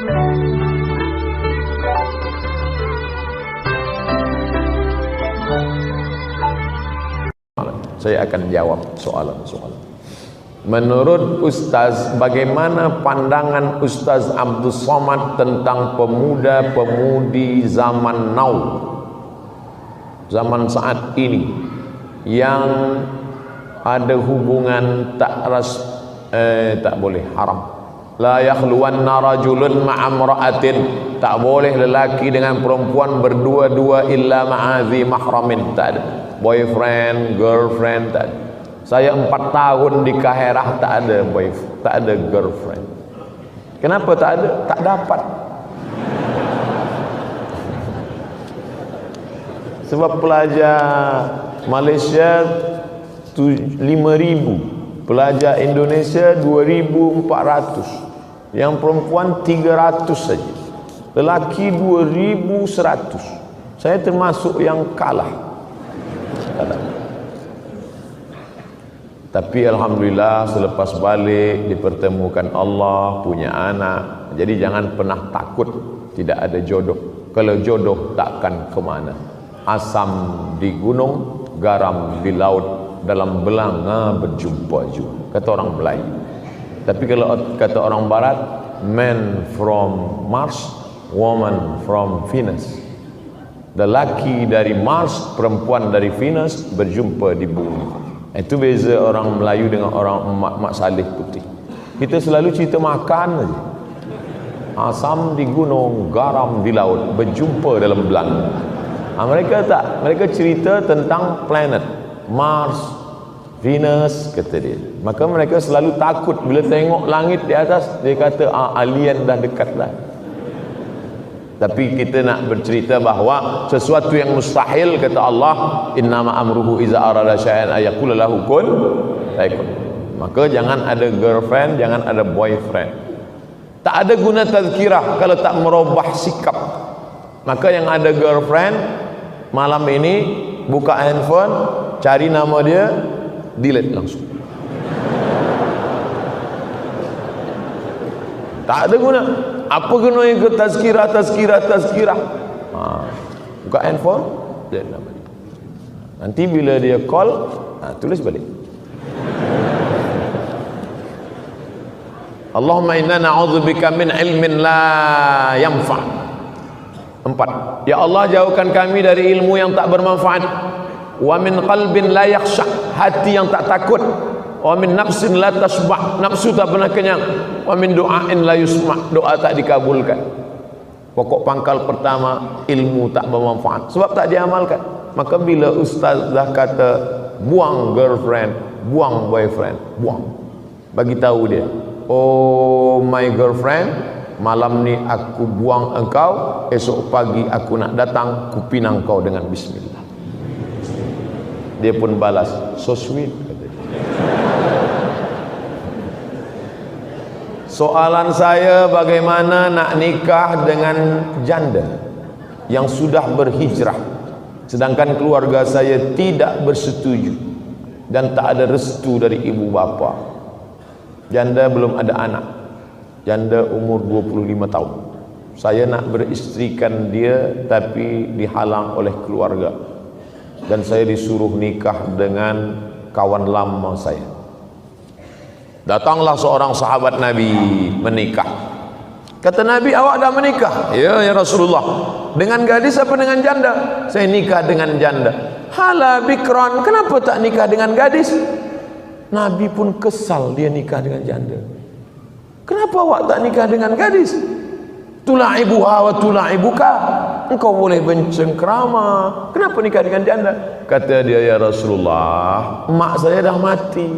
Saya akan jawab soalan-soalan. Menurut Ustaz, bagaimana pandangan Ustaz Abdul Somad tentang pemuda-pemudi zaman now, zaman saat ini, yang ada hubungan tak boleh, haram. La yakhluwanna rajulun ma'amra'atin, tak boleh lelaki dengan perempuan berdua-dua illa ma'azi mahramin, tak ada boyfriend, girlfriend, tak ada. Saya 4 tahun di Kaherah tak ada boyfriend, tak ada girlfriend. Kenapa tak ada? Tak dapat. Sebab pelajar Malaysia 5,000, pelajar Indonesia 2,400, yang perempuan 300 saja, lelaki 2,100. Saya termasuk yang kalah. Tapi alhamdulillah selepas balik dipertemukan Allah, punya anak. Jadi jangan pernah takut tidak ada jodoh. Kalau jodoh takkan ke mana. Asam di gunung, garam di laut, dalam belanga berjumpa juga, kata orang Melayu. Tapi kalau kata orang Barat, man from Mars, woman from Venus. Lelaki dari Mars, perempuan dari Venus berjumpa di bumi. Itu beza orang Melayu dengan orang mak saleh putih. Kita selalu cerita makan saja. Asam di gunung, garam di laut, berjumpa dalam belanga. Mereka tak, mereka cerita tentang planet Mars, Venus, kata dia. Maka mereka selalu takut bila tengok langit di atas, dia kata alien dah dekat dah. Tapi kita nak bercerita bahawa sesuatu yang mustahil, kata Allah, innama amruhu iza arada syai'an ayaqula lahu kun fayakun. Maka jangan ada girlfriend, jangan ada boyfriend. Tak ada guna tazkirah kalau tak merubah sikap. Maka yang ada girlfriend, malam ini buka handphone, cari nama dia, delete langsung. Tak ada guna. Apa kena ikut tazkirah? Buka handphone, dia nama dia. Nanti bila dia call, tulis balik. Allahumma inna na'udzubika min ilmin la yanfa'. 4. Ya Allah, jauhkan kami dari ilmu yang tak bermanfaat. Wa min qalbin la yakhsha', hati yang tak takut. Wa min nafsin la tasbah, nafsu tak pernah kenyang. Wa min du'ain la yusma', doa tak dikabulkan. Pokok pangkal pertama, ilmu tak bermanfaat sebab tak diamalkan. Maka bila ustaz dah kata buang girlfriend, buang boyfriend, buang, bagi tahu dia, oh my girlfriend, malam ni aku buang engkau, esok pagi aku nak datang, ku pinang kau dengan bismillah. Dia pun balas, so sweet, kata dia. Soalan saya, bagaimana nak nikah dengan janda yang sudah berhijrah, sedangkan keluarga saya tidak bersetuju dan tak ada restu dari ibu bapa. Janda belum ada anak, janda umur 25 tahun. Saya nak beristrikan dia tapi dihalang oleh keluarga, dan saya disuruh nikah dengan kawan lama saya. Datanglah seorang sahabat Nabi menikah. Kata Nabi, awak dah menikah? Ya, ya Rasulullah. Dengan gadis apa dengan janda? Saya nikah dengan janda. Hala bikran, kenapa tak nikah dengan gadis? Nabi pun kesal dia nikah dengan janda. Kenapa awak tak nikah dengan gadis? Tula'ibuha wa tula'ibuka, engkau boleh bercengkrama, kenapa nikah dengan janda? Kata dia, ya Rasulullah, mak saya dah mati,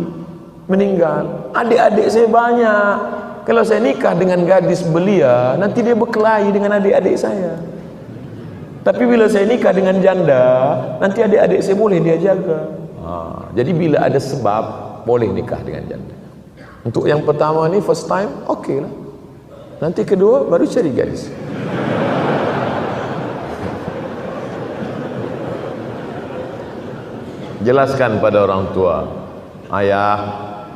meninggal, adik-adik saya banyak. Kalau saya nikah dengan gadis belia, nanti dia berkelahi dengan adik-adik saya. Tapi bila saya nikah dengan janda, nanti adik-adik saya boleh dia jaga. Jadi bila ada sebab, boleh nikah dengan janda. Untuk yang pertama ni, first time, okey lah. Nanti kedua, baru cari gadis. Jelaskan pada orang tua, ayah,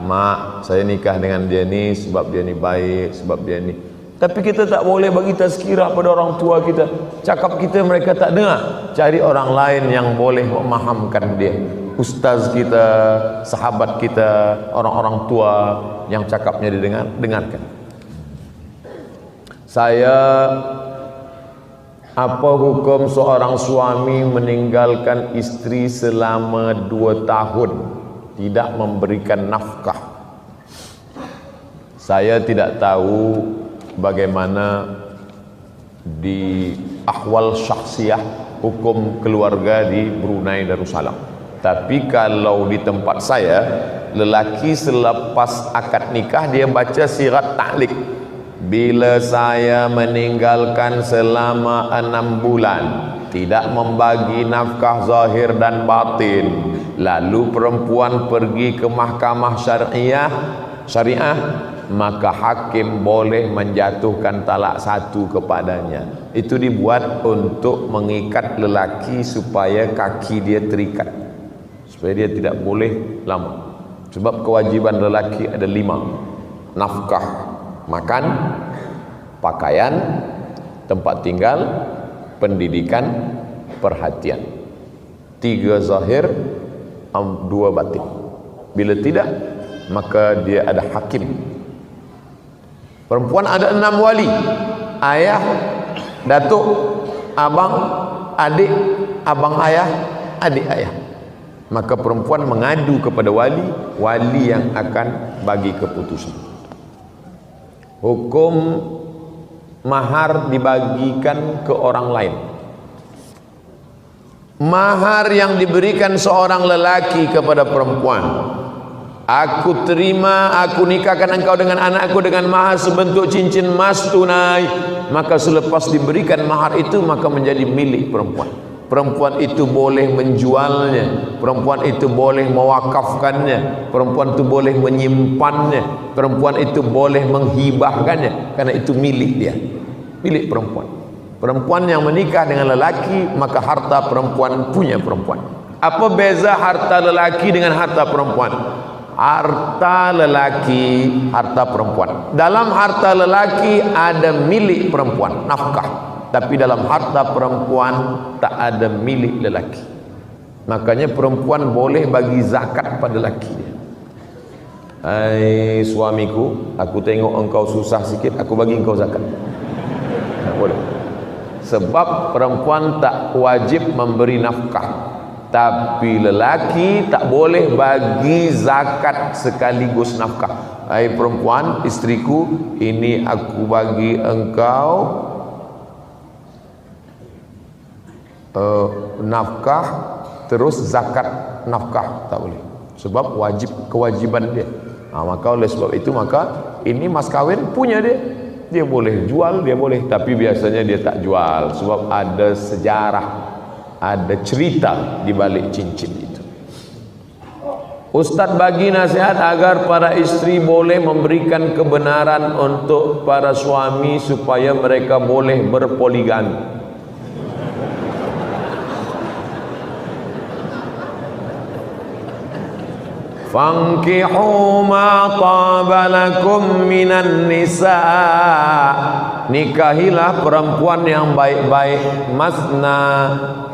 mak, saya nikah dengan dia ni sebab dia ni baik, sebab dia ni. Tapi kita tak boleh bagi tazkirah pada orang tua kita. Cakap kita mereka tak dengar. Cari orang lain yang boleh memahamkan dia. Ustaz kita, sahabat kita, orang-orang tua yang cakapnya dengarkan. Apa hukum seorang suami meninggalkan istri selama 2 tahun tidak memberikan nafkah? Saya tidak tahu bagaimana di ahwal syakhsiyah hukum keluarga di Brunei Darussalam. Tapi kalau di tempat saya, lelaki selepas akad nikah dia baca sirat ta'liq. Bila saya meninggalkan selama 6 bulan, tidak membagi nafkah zahir dan batin, lalu perempuan pergi ke mahkamah syariah, maka hakim boleh menjatuhkan talak 1 kepadanya. Itu dibuat untuk mengikat lelaki supaya kaki dia terikat, supaya dia tidak boleh lama. Sebab kewajiban lelaki ada 5: nafkah, makan, pakaian, tempat tinggal, pendidikan, perhatian. 3 zahir, 2 batin. Bila tidak, maka dia ada hakim. Perempuan ada 6 wali: ayah, datuk, abang, adik, abang ayah, adik ayah. Maka perempuan mengadu kepada wali yang akan bagi keputusan. Hukum mahar dibagikan ke orang lain. Mahar yang diberikan seorang lelaki kepada perempuan: aku terima, aku nikahkan engkau dengan anakku dengan mahar sebentuk cincin emas tunai. Maka selepas diberikan mahar itu, maka menjadi milik perempuan. Perempuan itu boleh menjualnya, perempuan itu boleh mewakafkannya, perempuan itu boleh menyimpannya, perempuan itu boleh menghibahkannya, karena itu milik dia, milik perempuan. Perempuan yang menikah dengan lelaki, maka harta perempuan punya perempuan. Apa beza harta lelaki dengan harta perempuan? Harta lelaki, harta perempuan. Dalam harta lelaki ada milik perempuan, nafkah. Tapi dalam harta perempuan tak ada milik lelaki. Makanya perempuan boleh bagi zakat pada lelaki dia. Hai suamiku, aku tengok engkau susah sikit, aku bagi engkau zakat. Boleh. Sebab perempuan tak wajib memberi nafkah. Tapi lelaki tak boleh bagi zakat sekaligus nafkah. Hai perempuan, istriku, ini aku bagi engkau nafkah terus zakat nafkah, tak boleh. Sebab kewajiban dia. Maka oleh sebab itu, maka ini mas kawin punya dia. Dia boleh jual, dia boleh. Tapi biasanya dia tak jual, sebab ada sejarah, ada cerita di balik cincin itu. Ustaz bagi nasihat agar para istri boleh memberikan kebenaran untuk para suami supaya mereka boleh berpoligami. Fankihu ma taba lakum minan nisa, nikahilah perempuan yang baik-baik. Masna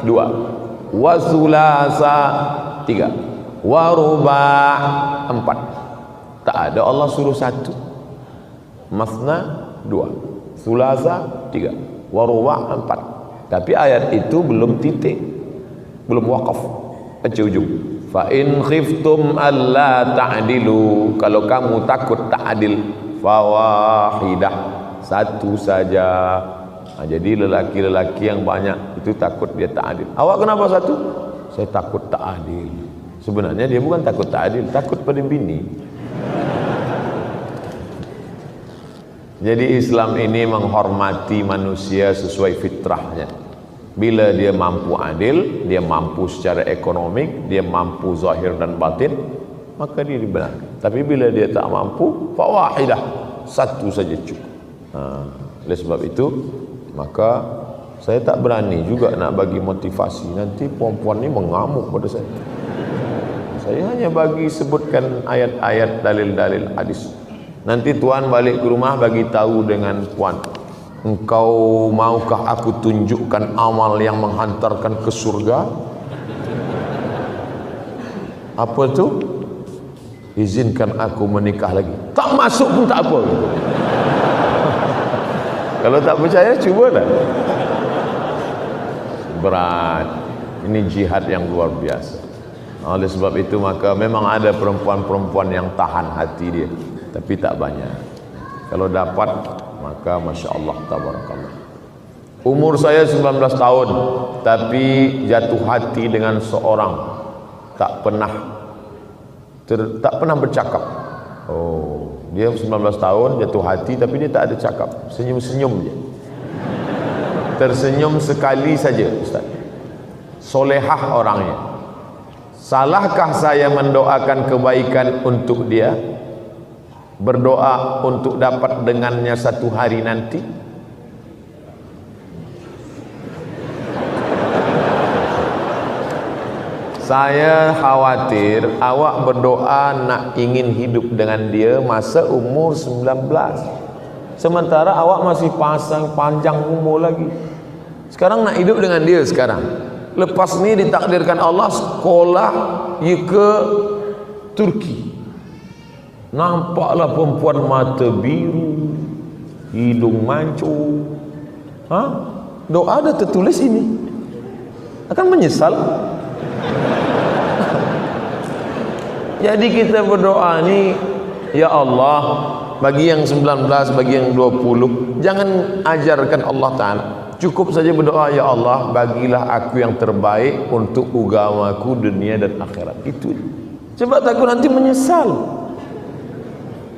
2, wa sulasa 3, wa ruba' 4. Tak ada Allah suruh 1. Masna 2, sulasa 3, wa ruba' 4. Tapi ayat itu belum titik, belum wakaf, baca ujung. Fa in khiftum alla ta'dilu, kalau kamu takut tak adil, fawahidah, 1 saja. Jadi lelaki-lelaki yang banyak itu takut dia tak adil. Awak kenapa 1? Saya takut tak adil. Sebenarnya dia bukan takut tak adil, takut pada bini. Jadi Islam ini menghormati manusia sesuai fitrahnya. Bila dia mampu adil, dia mampu secara ekonomik, dia mampu zahir dan batin, maka dia dibenarkan. Tapi bila dia tak mampu, fawahidah, 1 saja cukup. Oleh sebab itu, maka saya tak berani juga nak bagi motivasi. Nanti perempuan ni mengamuk pada saya. Saya hanya bagi sebutkan ayat-ayat, dalil-dalil hadis. Nanti tuan balik ke rumah bagi tahu dengan puan, engkau maukah aku tunjukkan amal yang menghantarkan ke surga? Apa tu? Izinkan aku menikah lagi. Tak masuk pun tak apa. Kalau tak percaya, cubalah. Berat. Ini jihad yang luar biasa. Oleh sebab itu maka memang ada perempuan-perempuan yang tahan hati dia, tapi tak banyak. Kalau dapat, maka Masya Allah, tabarakallah. Umur saya 19 tahun, tapi jatuh hati dengan seorang. Tak pernah bercakap. Oh, dia 19 tahun jatuh hati, tapi dia tak ada cakap, senyum-senyum je. Tersenyum sekali saja, Ustaz. Solehah orangnya. Salahkah saya mendoakan kebaikan untuk dia? Berdoa untuk dapat dengannya satu hari nanti? Saya khawatir awak berdoa nak ingin hidup dengan dia masa umur 19, sementara awak masih panjang umur lagi. Sekarang nak hidup dengan dia sekarang, lepas ni ditakdirkan Allah sekolah ke Turki, nampaklah perempuan mata biru, hidung mancung. Doa ada tertulis ini, akan menyesal. Jadi kita berdoa ni, ya Allah, bagi yang 19, bagi yang 20, jangan ajarkan Allah Ta'ala. Cukup saja berdoa, ya Allah, bagilah aku yang terbaik untuk agamaku dunia dan akhirat. Itu. Sebab takut nanti menyesal.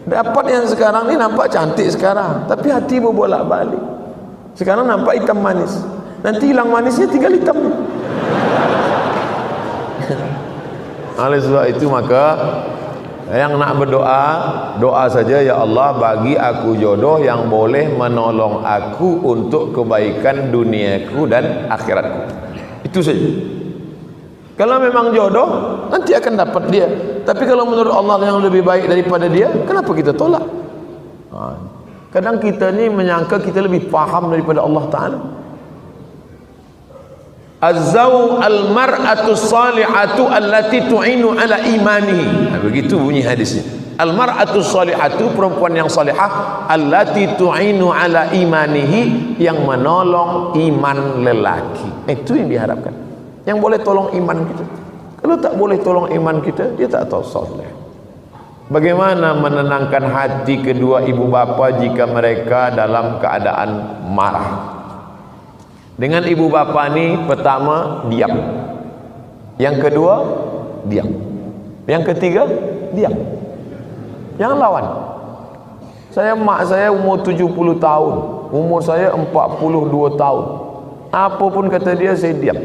Dapat yang sekarang ni nampak cantik sekarang, tapi hati berbolak-balik. Sekarang nampak hitam manis, nanti hilang manisnya tinggal hitam. Oleh sebab itu maka yang nak berdoa, doa saja, ya Allah, bagi aku jodoh yang boleh menolong aku untuk kebaikan duniaku dan akhiratku. Itu saja. Kalau memang jodoh, nanti akan dapat dia. Tapi kalau menurut Allah yang lebih baik daripada dia, kenapa kita tolak? Kadang kita ni menyangka kita lebih faham daripada Allah Ta'ala. Az-zaw al-mar'atu salihatu allati tu'inu ala imanihi. Begitu bunyi hadisnya. Al-mar'atu salihatu, perempuan yang salihah, allati tu'inu ala imanihi, yang menolong iman lelaki. Itu yang diharapkan, yang boleh tolong iman kita. Kalau tak boleh tolong iman kita, dia tak tahu salih. Bagaimana menenangkan hati kedua ibu bapa jika mereka dalam keadaan marah? Dengan ibu bapa ni, pertama diam, yang kedua diam, yang ketiga diam, jangan lawan. Mak saya umur 70 tahun, umur saya 42 tahun. Apa pun kata dia, saya diam.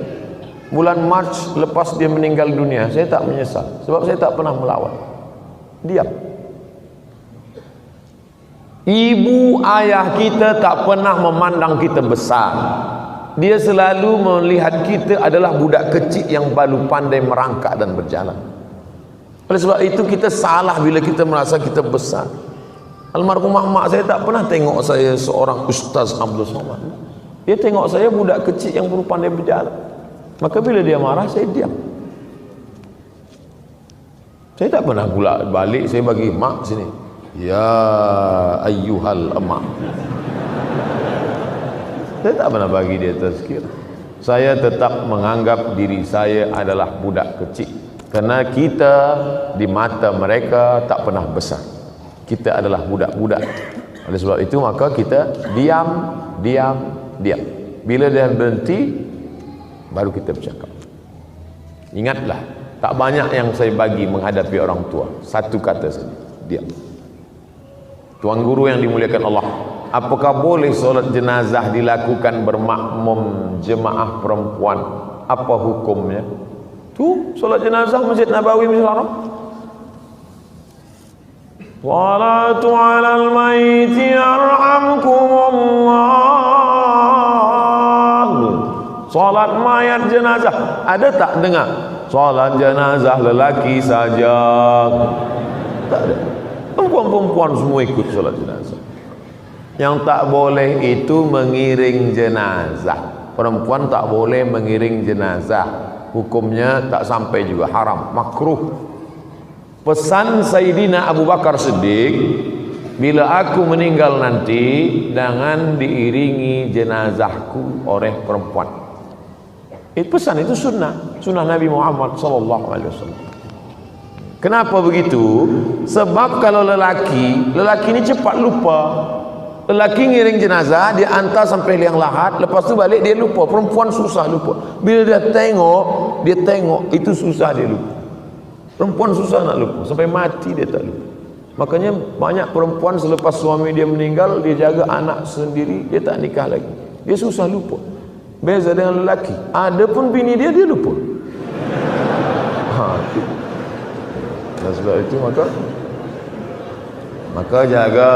Bulan Mac lepas dia meninggal dunia, saya tak menyesal, sebab saya tak pernah melawan. Diam. Ibu ayah kita tak pernah memandang kita besar. Dia selalu melihat kita adalah budak kecil yang baru pandai merangkak dan berjalan. Oleh sebab itu kita salah bila kita merasa kita besar. Almarhumah mak saya tak pernah tengok saya seorang Ustaz Abdul Somad. Dia tengok saya budak kecil yang baru pandai berjalan. Maka bila dia marah, saya diam. Saya tak pernah pula balik, saya bagi mak sini, ya ayyuhal emak. Saya tak pernah bagi dia tazkir. Saya tetap menganggap diri saya adalah budak kecil, kerana kita di mata mereka tak pernah besar. Kita adalah budak-budak. Oleh sebab itu maka kita diam. Bila dia berhenti, baru kita bercakap. Ingatlah, tak banyak yang saya bagi menghadapi orang tua. Satu kata saja, diam. Tuan guru yang dimuliakan Allah, apakah boleh solat jenazah dilakukan bermakmum jemaah perempuan? Apa hukumnya? Tu solat jenazah Masjid Nabawi, Masjid Haram. Salatu alal maiti yarhamkumullah. Salat mayat jenazah. Ada tak dengar? Salat jenazah lelaki saja. Tak ada. Perempuan-perempuan semua ikut solat jenazah. Yang tak boleh itu mengiring jenazah. Perempuan tak boleh mengiring jenazah. Hukumnya tak sampai juga, haram, makruh. Pesan Sayyidina Abu Bakar Siddiq, bila aku meninggal nanti, jangan diiringi jenazahku oleh perempuan. Pesan itu sunnah Nabi Muhammad SAW. Kenapa begitu? Sebab kalau lelaki ini cepat lupa. Lelaki ngiring jenazah, dia hantar sampai liang lahat, lepas tu balik dia lupa. Perempuan susah lupa. Bila dia tengok, itu susah dia lupa. Perempuan susah nak lupa, sampai mati dia tak lupa. Makanya banyak perempuan selepas suami dia meninggal, dia jaga anak sendiri, dia tak nikah lagi. Dia susah lupa. Beza dengan lelaki, ada pun bini dia lupa. Dan sebab itu maka jaga.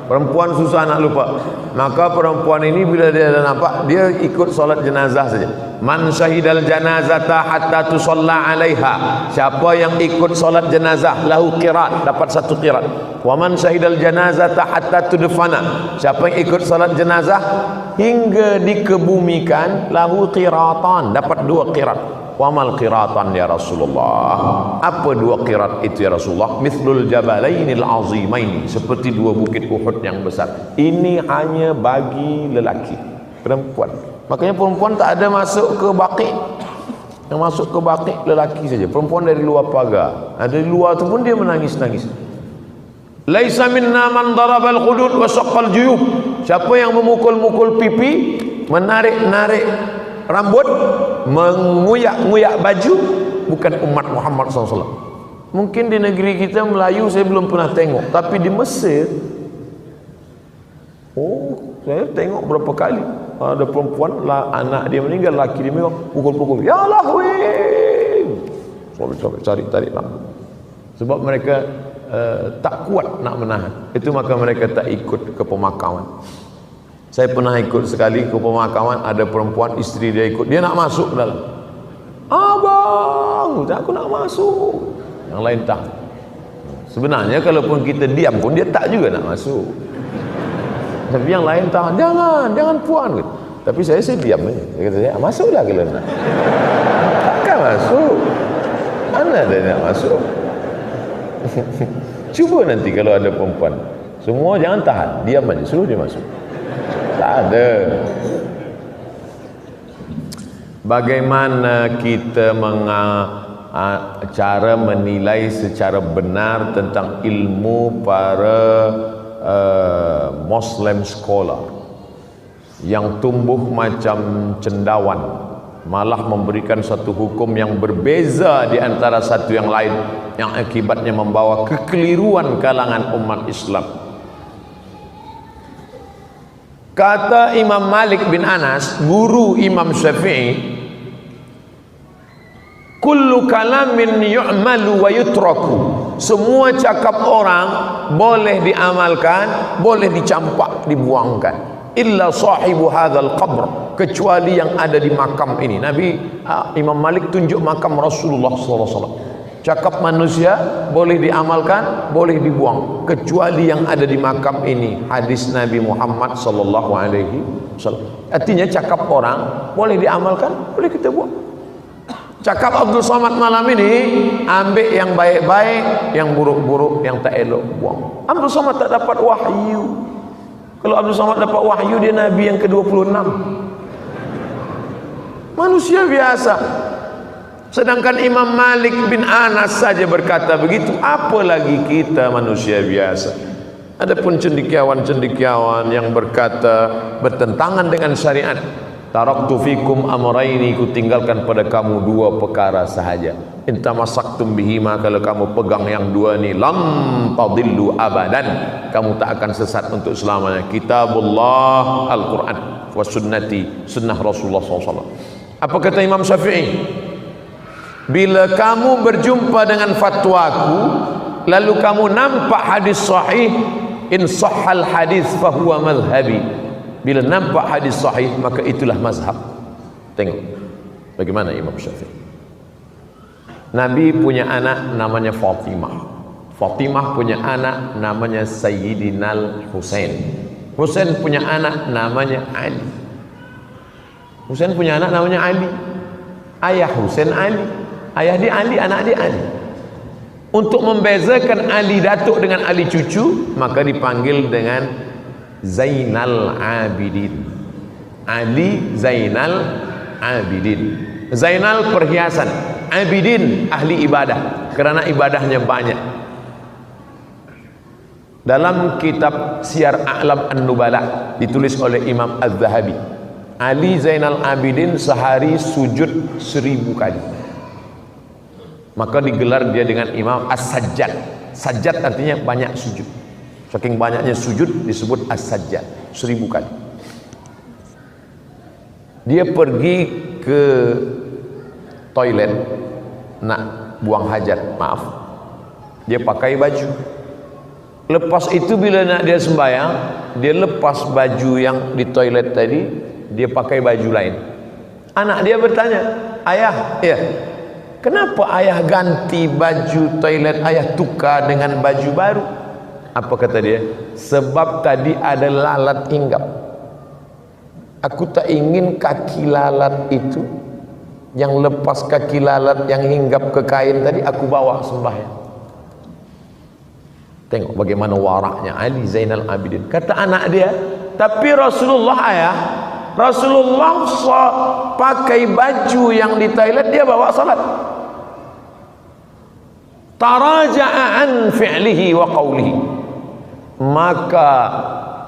Perempuan susah nak lupa. Maka perempuan ini bila dia dah nampak, dia ikut solat jenazah saja. Man syahidal janazata hatta tusalla alaiha. Siapa yang ikut solat jenazah, lahu qirat, dapat 1 qirat. Wa man syahidal janazata hatta tudfana. Siapa yang ikut solat jenazah hingga dikebumikan, lahu qiratan, dapat 2 qirat. Wamal qiratan ya Rasulullah. Apa 2 qirat itu ya Rasulullah? Mithlul jabalainil azimaini, seperti 2 bukit Uhud yang besar. Ini hanya bagi lelaki. Perempuan, makanya perempuan tak ada masuk ke baqi. Yang masuk ke baqi lelaki saja. Perempuan dari luar pagar. Dari luar tu pun dia menangis-nangis. Laisa minna man darabal khudud wa saqqal juyub. Siapa yang memukul-mukul pipi, menarik-narik rambut, menguyak-nguyak baju, bukan umat Muhammad SAW. Mungkin di negeri kita Melayu saya belum pernah tengok, tapi di Mesir, saya tengok berapa kali ada perempuan lah, anak dia meninggal, laki dia meninggal, pukul-pukul, ya lahwi, sobek-sobek, tarik rambut. Sebab mereka tak kuat nak menahan itu, maka mereka tak ikut ke pemakaman. Saya pernah ikut sekali ke pemakaman, ada perempuan, isteri dia ikut, dia nak masuk ke dalam. Abang, aku nak masuk. Yang lain tak. Sebenarnya kalaupun kita diam pun dia tak juga nak masuk. Tapi yang lain tak, jangan puan. Tapi saya diam aja. Dia kata saya, masuklah kalau nak. Takkan masuk. Mana ada nak masuk? Cuba nanti kalau ada perempuan, semua jangan tahan, diam aja, suruh dia masuk. Tak ada. Bagaimana kita cara menilai secara benar tentang ilmu para Muslim scholar yang tumbuh macam cendawan, malah memberikan satu hukum yang berbeza di antara satu yang lain, yang akibatnya membawa kekeliruan kalangan umat Islam. Kata Imam Malik bin Anas, guru Imam Syafi'i, kullu kalamin yu'malu wa yutraku. Semua cakap orang boleh diamalkan, boleh dicampak, dibuangkan. Illa sahibu hadzal qabr, kecuali yang ada di makam ini. Imam Malik tunjuk makam Rasulullah SAW. Cakap manusia boleh diamalkan, boleh dibuang, kecuali yang ada di makam ini. Hadis Nabi Muhammad SAW. Artinya cakap orang boleh diamalkan, boleh kita buang. Cakap Abdul Somad malam ini, ambil yang baik-baik, yang buruk-buruk, yang tak elok, buang. Abdul Somad tak dapat wahyu. Kalau Abdul Somad dapat wahyu, dia Nabi yang ke-26. Manusia biasa. Sedangkan Imam Malik bin Anas saja berkata begitu, apalagi kita manusia biasa. Adapun cendekiawan-cendekiawan yang berkata bertentangan dengan syariat, taraktu fikum amraini, ku tinggalkan pada kamu 2 perkara sahaja. In tamassaktum bihima, kalau kamu pegang yang 2 ni, lam tadillu abadan, kamu tak akan sesat untuk selamanya. Kitabullah, Al-Quran, wa sunnati, sunnah Rasulullah SAW. Apa kata Imam Syafi'i? Bila kamu berjumpa dengan fatwaku, lalu kamu nampak hadis sahih, in sahhal hadis fahuwa madhhabi. Bila nampak hadis sahih, maka itulah mazhab. Tengok bagaimana Imam Syafi'i. Nabi punya anak namanya Fatimah. Fatimah punya anak namanya Sayyidinal Husain. Husain punya anak namanya Ali. Husain punya anak namanya Ali. Ayah Husain Ali, ayah dia Ali, anak dia Ali. Untuk membezakan Ali datuk dengan Ali cucu, maka dipanggil dengan Zainal Abidin. Ali Zainal Abidin. Zainal perhiasan, Abidin ahli ibadah, kerana ibadahnya banyak. Dalam kitab Syiar A'lam An-Nubala ditulis oleh Imam Az-Zahabi, Ali Zainal Abidin sehari sujud 1000 kali. Maka digelar dia dengan Imam As-Sajjad. Sajjad artinya banyak sujud. Saking banyaknya sujud disebut As-Sajjad, 1000 kali. Dia pergi ke toilet nak buang hajat, maaf, dia pakai baju. Lepas itu bila nak dia sembahyang, dia lepas baju yang di toilet tadi, dia pakai baju lain. Anak dia bertanya, ayah, ya, kenapa ayah ganti baju toilet, ayah tukar dengan baju baru? Apa kata dia? Sebab tadi ada lalat hinggap. Aku tak ingin kaki lalat itu, yang lepas kaki lalat yang hinggap ke kain tadi, aku bawa sembahyang. Tengok bagaimana waraknya Ali Zainal Abidin. Kata anak dia, tapi Rasulullah ayah, Rasulullah pakai baju yang di toilet dia bawa salat. Taraja'a an fi'lihi wa qawlihi. Maka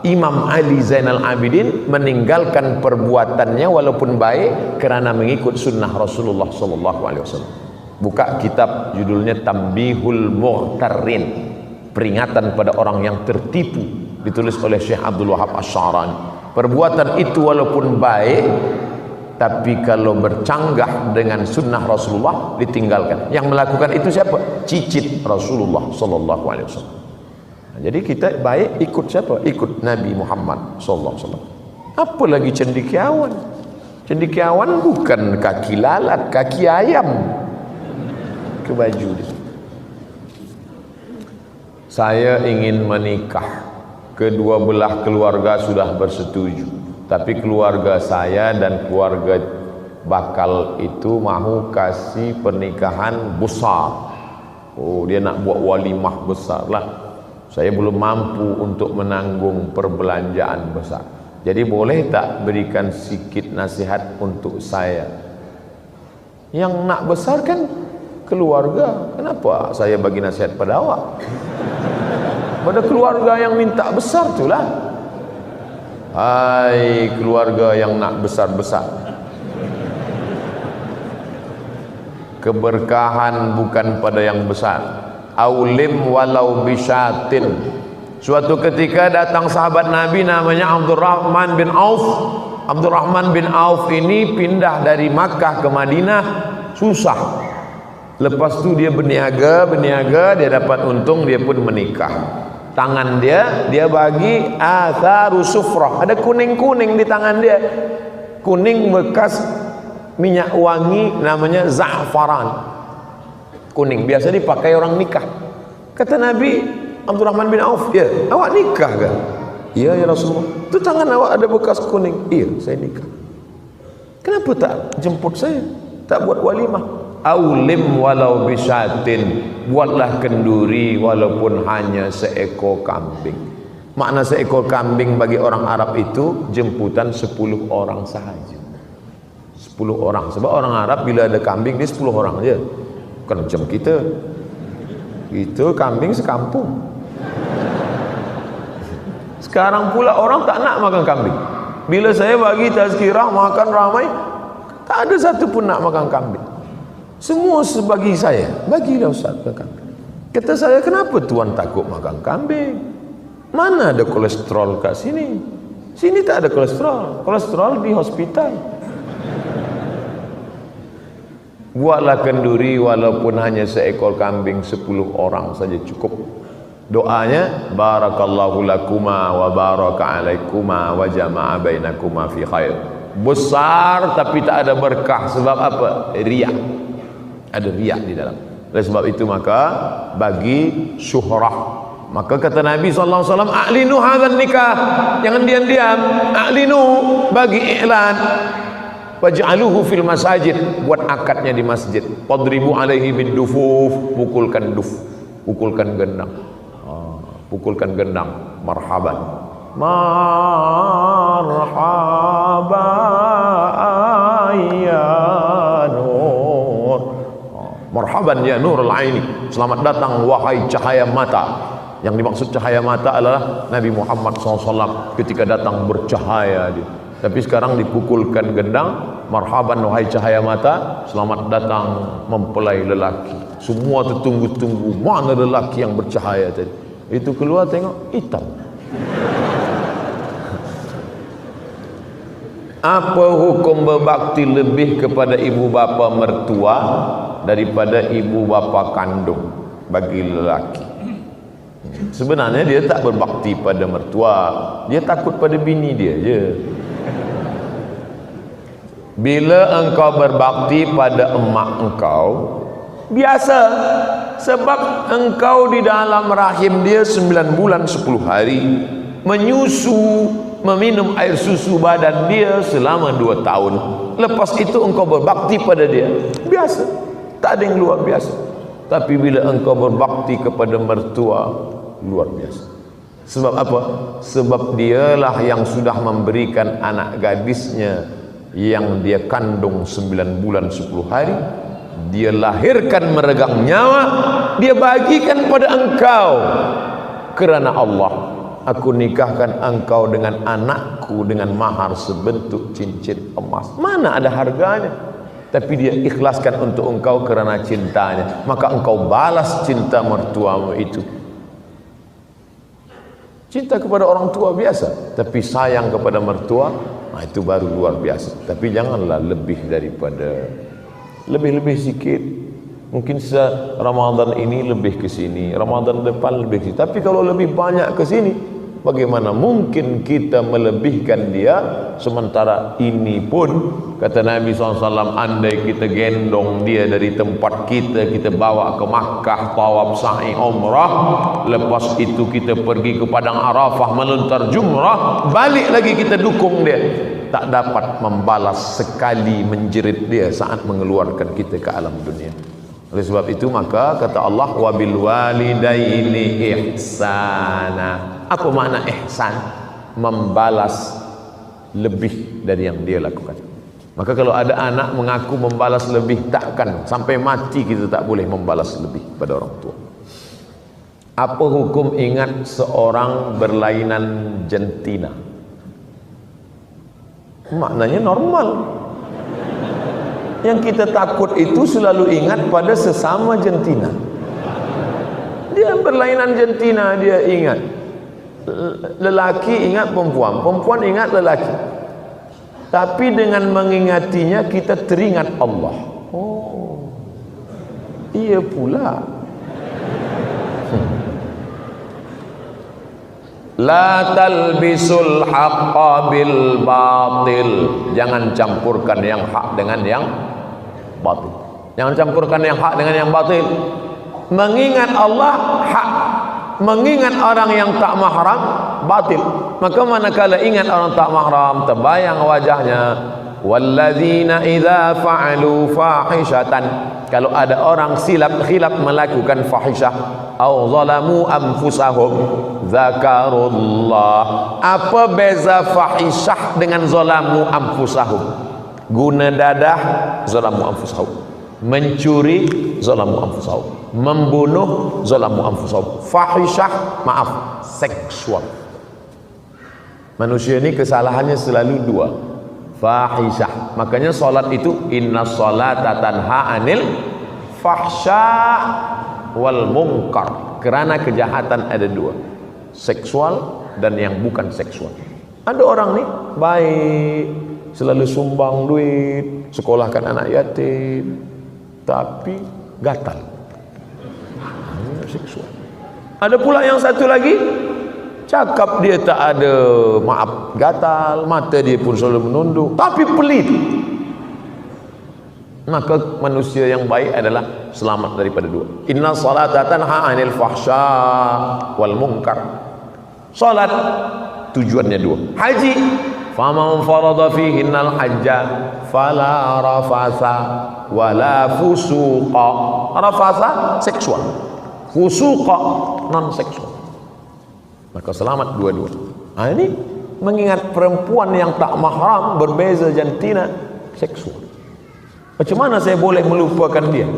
Imam Ali Zainal Abidin meninggalkan perbuatannya walaupun baik kerana mengikut sunnah Rasulullah sallallahu alaihi wasallam. Buka kitab judulnya Tambihul Mughtarrin, peringatan pada orang yang tertipu, ditulis oleh Syekh Abdul Wahab Asy-Sya'rani. Perbuatan itu walaupun baik, tapi kalau bercanggah dengan sunnah Rasulullah ditinggalkan. Yang melakukan itu siapa? Cicit Rasulullah sallallahu alaihi wasallam. Jadi kita baik ikut siapa? Ikut Nabi Muhammad sallallahu alaihi wasallam. Apa lagi cendekiawan? Cendekiawan bukan kaki lalat, kaki ayam ke baju dia. Saya ingin menikah. Kedua belah keluarga sudah bersetuju, tapi keluarga saya dan keluarga bakal itu mahu kasih pernikahan besar. Oh, dia nak buat walimah besar lah. Saya belum mampu untuk menanggung perbelanjaan besar. Jadi boleh tak berikan sikit nasihat untuk saya? Yang nak besar kan keluarga. Kenapa saya bagi nasihat pada awak? Pada keluarga yang minta besar itulah. Hai keluarga yang nak besar-besar, keberkahan bukan pada yang besar. Aulim walau bisyatin. Suatu ketika datang sahabat Nabi namanya Abdurrahman bin Auf. Abdurrahman bin Auf ini pindah dari Makkah ke Madinah, susah. Lepas tu dia berniaga, dia dapat untung, dia pun menikah. Tangan dia bagi atharu sufrah, ada kuning-kuning di tangan dia, kuning bekas minyak wangi namanya za'faran. Kuning biasa dipakai orang nikah. Kata Nabi, Abdurrahman bin Auf, ya, awak nikah ke? Iya ya Rasulullah. Itu tangan awak ada bekas kuning. Iya, saya nikah. Kenapa tak jemput saya? Tak buat walimah? Aulim walau bisyatin. Buatlah kenduri walaupun hanya seekor kambing. Makna seekor kambing bagi orang Arab itu jemputan 10 orang sahaja. 10 orang. Sebab orang Arab bila ada kambing dia 10 orang aja. Bukan macam kita. Itu kambing sekampung. Sekarang pula orang tak nak makan kambing. Bila saya bagi tazkirah makan ramai, tak ada satu pun nak makan kambing. Semua sebagi saya, bagilah Ustaz makan kambing. Kata saya, kenapa tuan takut makan kambing? Mana ada kolesterol kat sini? Sini tak ada kolesterol. Kolesterol di hospital. Buatlah kenduri walaupun hanya seekor kambing, 10 orang saja cukup. Doanya, barakallahu lakuma wa baraka alaikuma wa jama'a bainakuma fi khair. Besar tapi tak ada berkah. Sebab apa? Riak. Ada riak di dalam. Oleh sebab itu maka bagi syuhrah, maka kata Nabi SAW, a'linu hadzal nikah, jangan diam-diam, a'linu, bagi iklan, waj'aluhu fil masajid, buat akadnya di masjid, wadribu alaihi bidufuf, pukulkan gendang, pukulkan gendang, marhaban ya nur, marhaban ya nurul aini, selamat datang wahai cahaya mata. Yang dimaksud cahaya mata adalah Nabi Muhammad SAW ketika datang bercahaya dia. Tapi sekarang dipukulkan gendang, marhaban wahai cahaya mata, selamat datang mempelai lelaki. Semua tertunggu-tunggu, mana lelaki yang bercahaya tadi. Itu keluar tengok hitam. Apa hukum berbakti lebih kepada ibu bapa mertua daripada ibu bapa kandung bagi lelaki? Sebenarnya dia tak berbakti pada mertua, dia takut pada bini dia je. Bila engkau berbakti pada emak engkau, biasa, sebab engkau di dalam rahim dia 9 bulan 10 hari, menyusu, meminum air susu badan dia selama 2 tahun. Lepas itu engkau berbakti pada dia, biasa, tak ada yang luar biasa. Tapi bila engkau berbakti kepada mertua, luar biasa. Sebab apa? Sebab dialah yang sudah memberikan anak gadisnya yang dia kandung 9 bulan 10 hari, dia lahirkan meregang nyawa, dia bagikan pada engkau. Kerana Allah, aku nikahkan engkau dengan anakku dengan mahar sebentuk cincin emas. Mana ada harganya? Tapi dia ikhlaskan untuk engkau kerana cintanya, maka engkau balas cinta mertuamu itu. Cinta kepada orang tua biasa, tapi sayang kepada mertua, nah itu baru luar biasa. Tapi janganlah lebih daripada, lebih-lebih sikit. Mungkin Ramadan ini lebih ke sini, Ramadan depan lebih ke sini. Tapi kalau lebih banyak ke sini, bagaimana mungkin kita melebihkan dia? Sementara ini pun kata Nabi SAW, andai kita gendong dia dari tempat kita bawa ke Makkah, tawaf sa'i umrah, lepas itu kita pergi ke Padang Arafah melontar jumrah, balik lagi kita dukung dia, tak dapat membalas sekali menjerit dia saat mengeluarkan kita ke alam dunia. Oleh sebab itu maka kata Allah, wabil walidaini ihsana. Apa makna ihsan? Membalas lebih dari yang dia lakukan. Maka kalau ada anak mengaku membalas lebih, takkan sampai mati kita tak boleh membalas lebih pada orang tua. Apa hukum ingat seorang berlainan jantina? Maknanya normal. Yang kita takut itu selalu ingat pada sesama jantina. Dia berlainan jantina, dia ingat. Lelaki ingat perempuan, perempuan ingat lelaki. Tapi dengan mengingatinya kita teringat Allah. Oh, iya pula. La talbisul haqqa bil batil. Jangan campurkan yang hak dengan yang batil. Jangan campurkan yang hak dengan yang batil. Mengingat Allah hak, mengingat orang yang tak mahram batil. Maka manakala ingat orang tak mahram, terbayang wajahnya. Walladzina idza fa'alu fahishatan, kalau ada orang khilaf melakukan fahisyah, au zalamu anfusahum zakarullah. Apa beza fahisyah dengan zalamu anfusahum? Guna dadah, zalamu anfusahum. Mencuri, zalamu anfusahum. Membunuh, zalamu anfusahum. Fahisyah, maaf, seksual. Manusia ini kesalahannya selalu dua, fahisyah. Makanya solat itu inna salata tanha anil fahsya wal munkar. Kerana kejahatan ada dua, seksual dan yang bukan seksual. Ada orang nih baik, selalu sumbang duit, sekolahkan anak yatim, tapi gatal, seksual. Ada pula yang satu lagi, cakap dia tak ada, maaf, gatal, mata dia pun selalu menunduk, tapi pelit. Maka manusia yang baik adalah selamat daripada dua. Inna salata tanha 'anil fahsya wal munkar. Salat tujuannya dua. Haji, faman farada fihinnal hajja fala rafasa wala fusuqa. Rafasa seksual, fusuqa non seksual. Maka selamat dua-dua. Ini mengingat perempuan yang tak mahram berbeza jantina seksual. Macam mana saya boleh melupakan dia?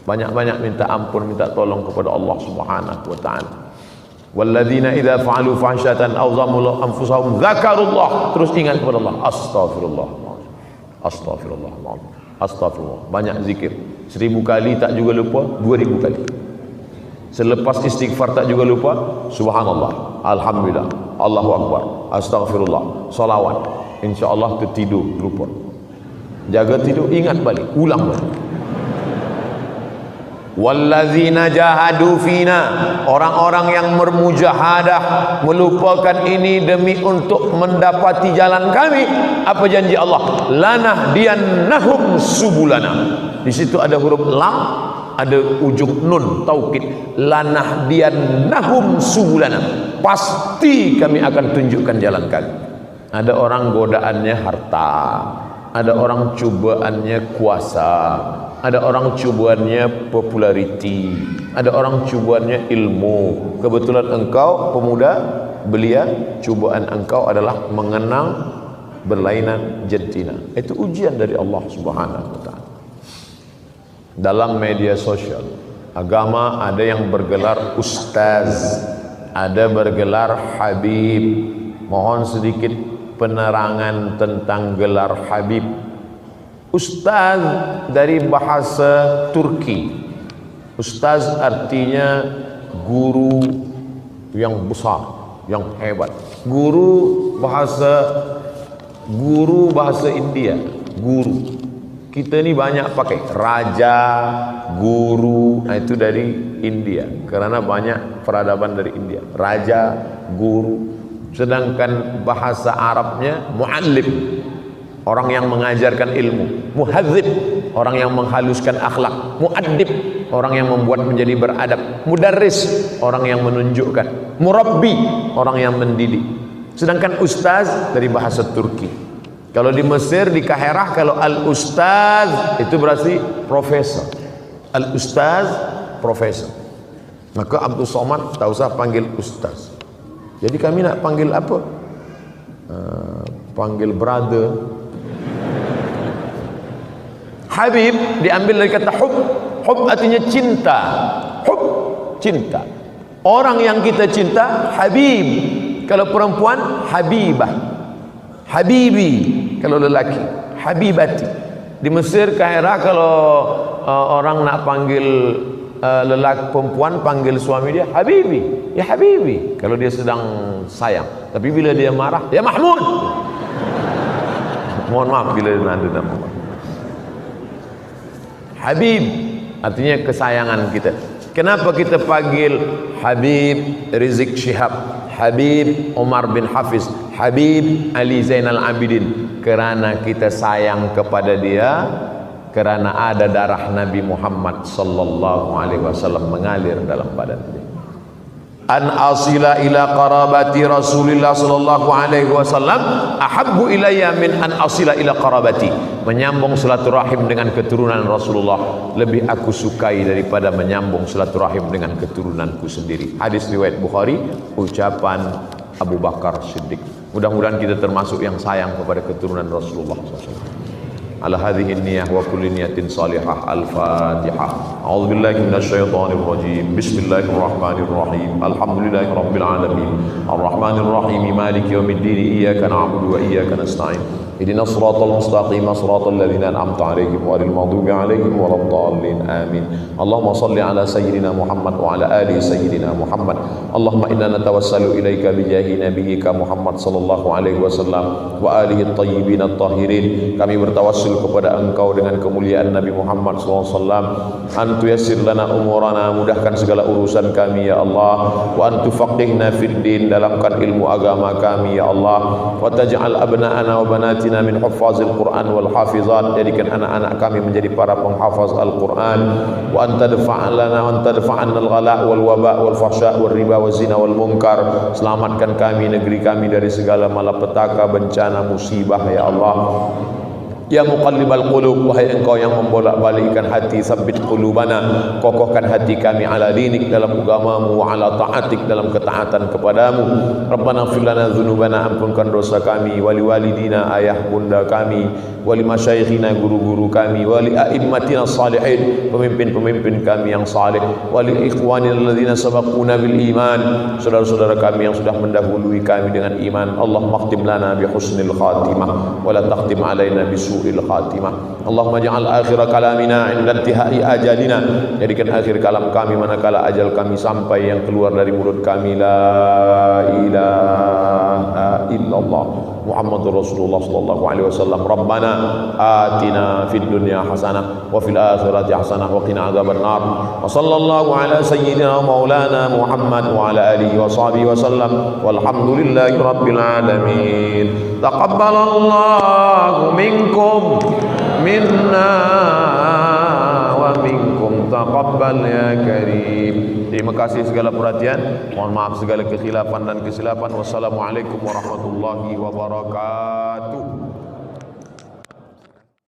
Banyak-banyak minta ampun, minta tolong kepada Allah Subhanahu wa taala. Walladzina idza fa'alu fahsyatan aw zalamu anfusahum dzakarullah, terus ingat kepada Allah. Astagfirullah. Astagfirullah. Astagfirullah. Banyak zikir. 1000 kali tak juga lupa, 2000 kali. Selepas istighfar tak juga lupa, subhanallah, alhamdulillah, Allahu akbar, astagfirullah, salawat. Insyaallah tertidur lupa. Jaga tidur, ingat balik, ulang balik. Wallazina jahadu fina, orang-orang yang bermujahadah melupakan ini demi untuk mendapati jalan kami. Apa janji Allah? Lanahdiyannahum subulana. Di situ ada huruf lam, ada ujung nun taukid. Lanahdiyannahum subulana, pasti kami akan tunjukkan jalan kami. Ada orang godaannya harta, ada orang cubaannya kuasa, ada orang cubaannya populariti, ada orang cubaannya ilmu. Kebetulan engkau pemuda belia, cubaan engkau adalah mengenang berlainan jantina. Itu ujian dari Allah Subhanahu wa taala. Dalam media sosial agama ada yang bergelar ustaz, ada bergelar habib. Mohon sedikit penerangan tentang gelar habib. Ustaz dari bahasa Turki. Ustaz artinya guru yang besar, yang hebat. Guru bahasa India, guru. Kita ni banyak pakai raja, guru. Nah, itu dari India karena banyak peradaban dari India. Raja, guru. Sedangkan bahasa Arabnya muallim, orang yang mengajarkan ilmu. Muhadzib, orang yang menghaluskan akhlak. Muaddib, orang yang membuat menjadi beradab. Mudarris, orang yang menunjukkan. Murabbi, orang yang mendidik. Sedangkan ustaz dari bahasa Turki. Kalau di Mesir, di Kaherah, kalau al-ustaz itu berarti profesor. Al-ustaz, profesor. Maka Abdul Somad tak usah panggil ustaz. Jadi kami nak panggil apa? Panggil brother. Habib diambil dari kata hub. Hub artinya cinta. Hub, cinta. Orang yang kita cinta, habib. Kalau perempuan, habibah. Habibi kalau lelaki, habibati. Di Mesir, Kairah, kalau orang nak panggil lelaki perempuan, panggil suami dia habibi, ya habibi kalau dia sedang sayang. Tapi bila dia marah, ya Mahmud. Mohon maaf bila ada nama Habib artinya kesayangan kita. Kenapa kita panggil Habib Rizik Syihab, Habib Umar bin Hafiz, Habib Ali Zainal Abidin? Kerana kita sayang kepada dia, kerana ada darah Nabi Muhammad sallallahu alaihi wasallam mengalir dalam badan dia. An asila ila qarabati Rasulillah sallallahu alaihi wasallam ahabbu ilayya min an asila ila qarabati. Menyambung silaturahim dengan keturunan Rasulullah lebih aku sukai daripada menyambung silaturahim dengan keturunanku sendiri. Hadis riwayat Bukhari, ucapan Abu Bakar Siddiq. Mudah-mudahan kita termasuk yang sayang kepada keturunan Rasulullah SAW. Ala hadhihi niyyah wa kulli niyatin salihah. Al-Fatihah. A'udzu billahi minasy syaithanir rajim. Bismillahirrahmanirrahim. Alhamdulillahi rabbil alamin. Arrahmanir rahim. Maliki yaumiddin. Iyyaka na'budu wa iyyaka nasta'in. Ihdinas siratal mustaqim, siratal ladzina an'amta 'alaihim ghairil maghdubi 'alaihim waladdallin. Amin. Allahumma shalli ala sayyidina Muhammad wa ala ali sayyidina Muhammad. Allahumma inna natawassalu ilaika bi jahi nabiyyika Muhammad sallallahu alaihi wasallam wa alihi at-tayyibin at-tahirin. Kami bertawassul bertawassul kepada Engkau dengan kemuliaan Nabi Muhammad SAW. Antu yassir lana umurana, mudahkan segala urusan kami ya Allah. Wa antu faqihna fid din, dalamkan ilmu agama kami ya Allah. Wa taj'al abna'ana wa banatina min huffazil Qur'an wal hafizat, jadikan anak-anak kami menjadi para penghafaz Al-Quran. Wa anta dafa'lana wa anta dafa'anna al-ghala' wal waba' wal fahsya' wal riba wal zina wal munkar. Selamatkan kami, negeri kami dari segala malapetaka, bencana, musibah ya Allah. Ya muqallibal qulub, wahai Engkau yang membolak-balikkan hati, sabbit qulubana, kokohkan hati kami ala dinik, dalam agamamu, wa ala ta'atik, dalam ketaatan kepadamu. Rabbana ighfir lana dzunubana, ampunkan dosa kami, wali walidina, ayah bunda kami, wali masyayikhina, guru-guru kami, wali a'immatina salihin, pemimpin-pemimpin kami yang saleh, wali ikhwanina alladzina sabaquna bil iman, saudara-saudara kami yang sudah mendahului kami dengan iman. Allahumma khtim lana bi husnil khatimah wa la takhtim alaina bi su'il khatimah. Allahumma ja'al akhir kalamina 'inda intihai ajalina, jadikan akhir kalam kami manakala ajal kami sampai, yang keluar dari mulut kami la ilaha illallah Muhammadur Rasulullah sallallahu alaihi wasallam. Rabbana atina fid dunya hasanah wa fil akhirati hasanah wa qina adzaban nar. Wa sallallahu ala sayyidina wa maulana Muhammad wa ala alihi wa sahbihi wasallam. Walhamdulillahi rabbil alamin. Taqabbalallahu minkum minna wa minkum taqabbal ya karim. Terima kasih segala perhatian. Mohon maaf segala kekhilafan dan kesilapan. Wassalamualaikum warahmatullahi wabarakatuh.